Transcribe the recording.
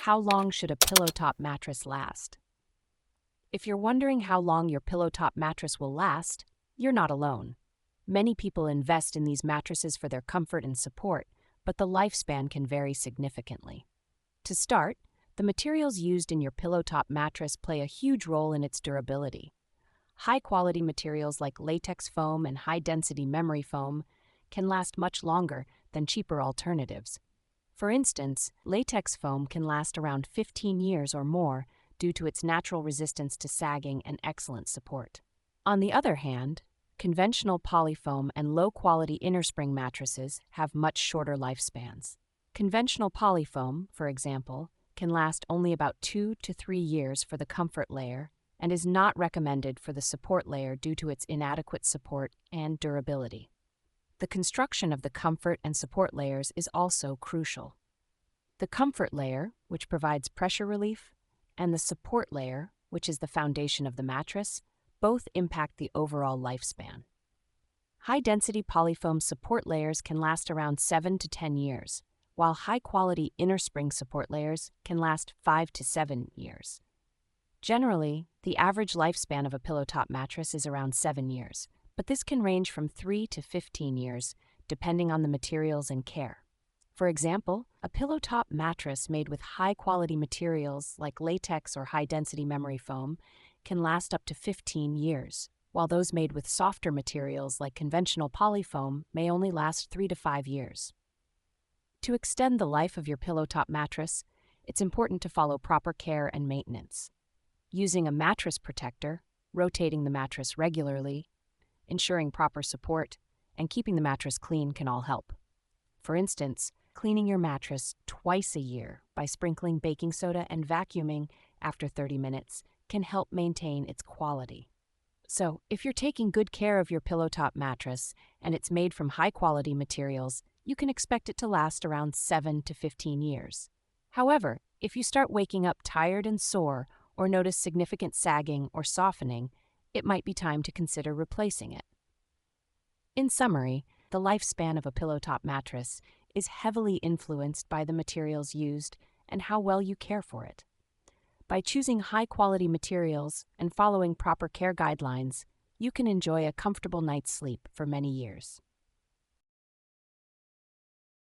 How long should a pillow top mattress last? If you're wondering how long your pillow top mattress will last, you're not alone. Many people invest in these mattresses for their comfort and support, but the lifespan can vary significantly. To start, the materials used in your pillow top mattress play a huge role in its durability. High-quality materials like latex foam and high-density memory foam can last much longer than cheaper alternatives. For instance, latex foam can last around 15 years or more due to its natural resistance to sagging and excellent support. On the other hand, conventional polyfoam and low-quality innerspring mattresses have much shorter lifespans. Conventional polyfoam, for example, can last only about 2 to 3 years for the comfort layer and is not recommended for the support layer due to its inadequate support and durability. The construction of the comfort and support layers is also crucial. The comfort layer, which provides pressure relief, and the support layer, which is the foundation of the mattress, both impact the overall lifespan. High-density polyfoam support layers can last around 7 to 10 years, while high-quality innerspring support layers can last 5 to 7 years. Generally, the average lifespan of a pillow top mattress is around 7 years, but this can range from 3 to 15 years, depending on the materials and care. For example, a pillow top mattress made with high-quality materials like latex or high-density memory foam can last up to 15 years, while those made with softer materials like conventional polyfoam may only last 3 to 5 years. To extend the life of your pillow top mattress, it's important to follow proper care and maintenance. Using a mattress protector, rotating the mattress regularly, ensuring proper support, and keeping the mattress clean can all help. For instance, cleaning your mattress twice a year by sprinkling baking soda and vacuuming after 30 minutes can help maintain its quality. So, if you're taking good care of your pillow top mattress and it's made from high-quality materials, you can expect it to last around 7 to 15 years. However, if you start waking up tired and sore or notice significant sagging or softening, it might be time to consider replacing it. In summary, the lifespan of a pillow top mattress is heavily influenced by the materials used and how well you care for it. By choosing high-quality materials and following proper care guidelines, you can enjoy a comfortable night's sleep for many years.